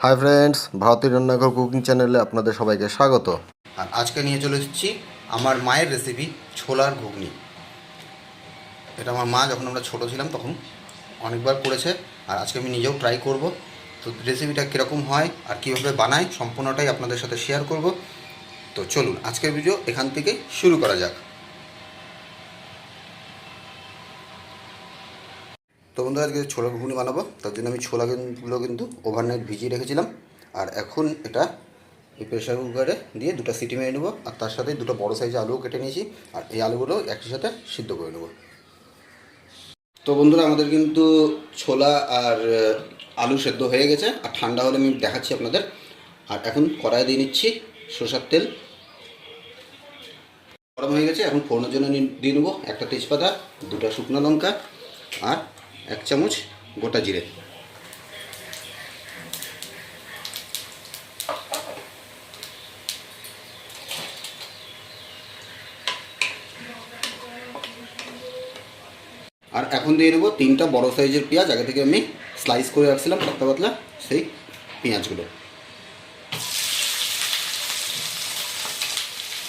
Hi friends, ভারতীয় রান্নাঘর cooking চ্যানেলে আপনাদের সবাইকে স্বাগত। আর আজকে নিয়ে চলে এসেছি আমার মায়ের রেসিপি ছোলার ঘুগনি। এটা আমার মা যখন আমরা ছোটো ছিলাম তখন অনেকবার করেছে, আর আজকে আমি নিজেও ট্রাই করব। তো রেসিপিটা কীরকম হয় আর কীভাবে বানাই সম্পূর্ণটাই আপনাদের সাথে শেয়ার করব। তো চলুন আজকের ভিডিও এখান থেকে শুরু করা যাক। তো বন্ধুরা, আজকে ছোলার ঘুগনি বানাবো, তার জন্য আমি ছোলাগুলো কিন্তু ওভারনাইট ভিজিয়ে রেখেছিলাম। আর এখন এটা এই প্রেশার কুকারে দিয়ে দুটো সিটি মেরে নেবো, আর তার সাথে দুটো বড়ো সাইজের আলুও কেটে নিয়েছি, আর এই আলুগুলো একই সাথে সিদ্ধ করে নেবো। তো বন্ধুরা, আমাদের কিন্তু ছোলা আর আলু সেদ্ধ হয়ে গেছে, আর ঠান্ডা হলে আমি দেখাচ্ছি আপনাদের। আর এখন কড়াই দিয়ে নিচ্ছি সরষের তেল। গরম হয়ে গেছে, এখন ফোড়নের জন্য দিয়ে নেবো একটা তেজপাতা, দুটো শুকনো লঙ্কা আর 1 চামচ গোটা জিরে। আর এখন দিয়ে নেবো 3টা বড় সাইজের পেঁয়াজ, আগে থেকে আমি স্লাইস করে রাখছিলাম পাতলা পাতলা, সেই পেঁয়াজগুলো।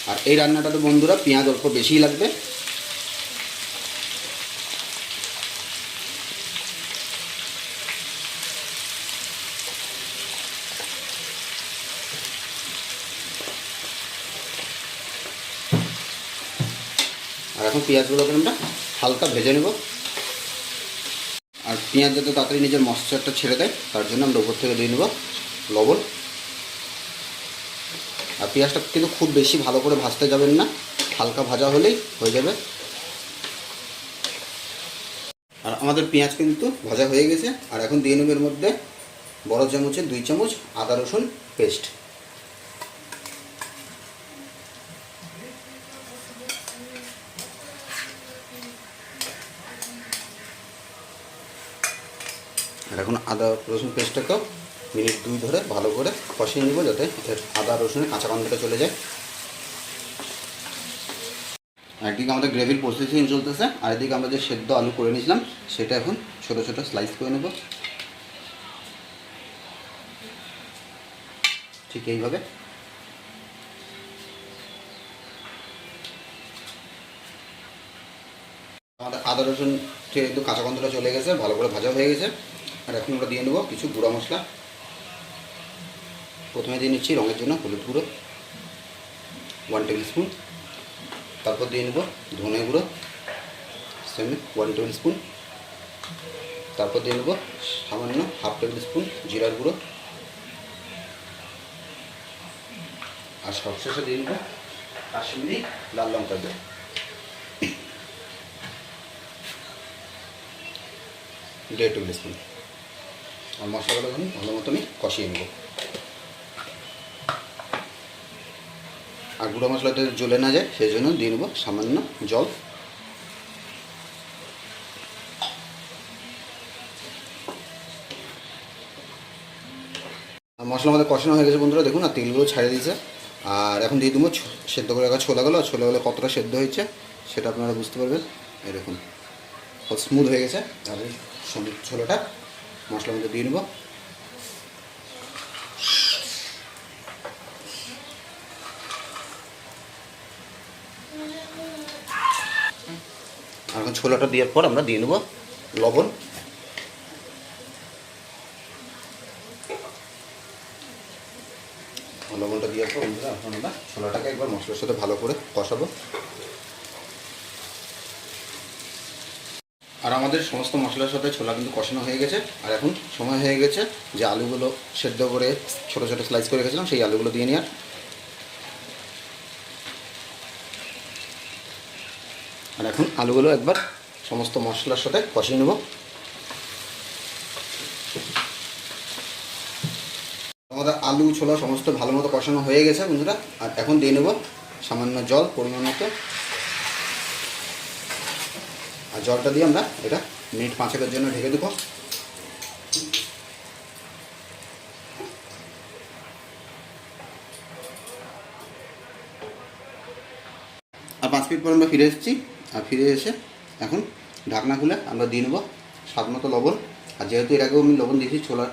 আর এই রান্নাটাতে বন্ধুরা পেঁয়াজ অল্প বেশিই লাগবে। আর এখন পেঁয়াজগুলোকে আমরা হালকা ভেজে নেব। আর পেঁয়াজ যাতে তাড়াতাড়ি নিজের মশলাটা ছেড়ে দেয়, তার জন্য আমরা উপর থেকে দিয়ে নেব লবণ। আর পেঁয়াজটা কিন্তু খুব বেশি ভালো করে ভাজতে যাবেন না, হালকা ভাজা হলেই হয়ে যাবে। আর আমাদের পেঁয়াজ কিন্তু ভাজা হয়ে গেছে। আর এখন দিয়ে নেব এর মধ্যে বড় চামচে 2 চামচ আদা রসুন পেস্ট। আর এখন আদা রসুন পেস্টটাকেও মিনিট 2 ধরে ভালো করে কষিয়ে নেব, যাতে আদা রসুনের কাঁচা গন্ধটা চলে যায়। একদিকে আমাদের গ্রেভির প্রসেসিং চলতেছে, আর এদিকে আমরা যে সেদ্ধ আলু করে নিয়েছিলাম সেটা এখন ছোটো ছোটো স্লাইস করে নেব, ঠিক এইভাবে। আমাদের আদা রসুন একটু কাঁচা গন্ধটা চলে গেছে, ভালো করে ভাজা হয়ে গেছে। আর এখন আমরা দিয়ে নেব কিছু গুঁড়া মশলা। প্রথমে দিয়ে নিচ্ছি রঙের জন্য হলুদ গুঁড়ো 1 টেবিল স্পুন। তারপর দিয়ে নেব ধনে গুঁড়ো সেম 1 টেবিল স্পুন। তারপর দিয়ে নেব সামান্য 1/2 টেবিল স্পুন জিরার গুঁড়ো। আর সবশেষে দিয়ে নেব কাশ্মীরি লাল লঙ্কার গুঁড়ো 1.5 টেবিল স্পুন। আর মশলাগুলো এখন ভালো মতো আমি কষিয়ে নেব। আর গুঁড়ো মশলাটা জ্বলে না যায় সেই জন্য দিয়ে নেব সামান্য জল। আর মশলা আমাদের কষানো হয়ে গেছে বন্ধুরা, দেখুন আর তেলগুলো ছাড়িয়ে দিয়েছে। আর এখন দিয়ে দেবো সেদ্ধ করে রাখা ছোলাগুলো। আর ছোলাগুলো কতটা সেদ্ধ হয়েছে সেটা আপনারা বুঝতে পারবেন। এই দেখুন কত স্মুথ হয়ে গেছে। আর এই ছোলাটা মশলার মধ্যে দিয়ে নেব। আর এখন ছোলাটা দেওয়ার পর আমরা দিয়ে নেব লবণ। লবণটা দেওয়ার পর বন্ধুরা এখন আমরা ছোলাটাকে একবার মশলার সাথে ভালো করে কষাবো। আর আমাদের সমস্ত মশলার সাথে ছোলা কিন্তু কষানো হয়ে গেছে। আর এখন সময় হয়ে গেছে যে আলুগুলো সেদ্ধ করে ছোটো ছোটো স্লাইস করে রেখেছিলাম সেই আলুগুলো দিয়ে নেওয়ার। আর এখন আলুগুলো একবার সমস্ত মশলার সাথে কষিয়ে নেব। আমাদের আলু ছোলা সমস্ত ভালো মতো কষানো হয়ে গেছে বন্ধুরা। আর এখন দিয়ে নেব সামান্য জল পরিমাণ মতো। আর জলটা দিয়ে আমরা এটা মিনিট 5-এর জন্য ঢেকে দেবো। আর 5 মিনিট পর আমরা ফিরে এসেছি। আর ফিরে এসে এখন ঢাকনা খুলে আমরা দিয়ে নেব স্বাদ মতো লবণ। আর যেহেতু এর আগেও আমি লবণ দিয়েছি ছোলার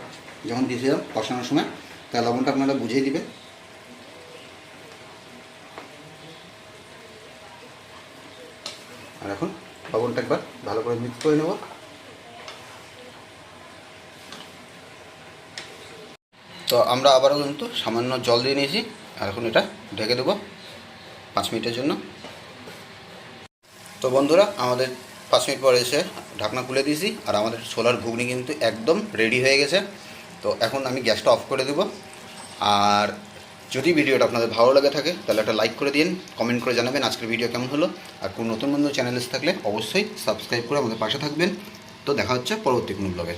যখন দিয়েছিলাম কষানোর সময়, তার লবণটা আপনারা বুঝিয়ে দিবেন। আর এখন লবণটা একবার ভালো করে মিক্স করে নেব। তো আমরা আবারও কিন্তু সামান্য জল দিয়ে নিয়েছি, আর এখন এটা ঢেকে দেবো 5 মিনিটের জন্য। তো বন্ধুরা, আমাদের 5 মিনিট পরে এসে ঢাকনা খুলে দিয়েছি, আর আমাদের ছোলার ঘুগনি কিন্তু একদম রেডি হয়ে গেছে। তো এখন আমি গ্যাসটা অফ করে দেবো। আর যদি ভিডিওটা আপনাদের ভালো লাগে থাকে তাহলে একটা লাইক করে দিন, কমেন্ট করে জানাবেন আজকের ভিডিও কেমন হলো। আর কোনো নতুন বন্ধু চ্যানেলে থাকলে অবশ্যই সাবস্ক্রাইব করে আমাদের পাশে থাকবেন। তো দেখা হচ্ছে পরবর্তী কোনো ব্লগে।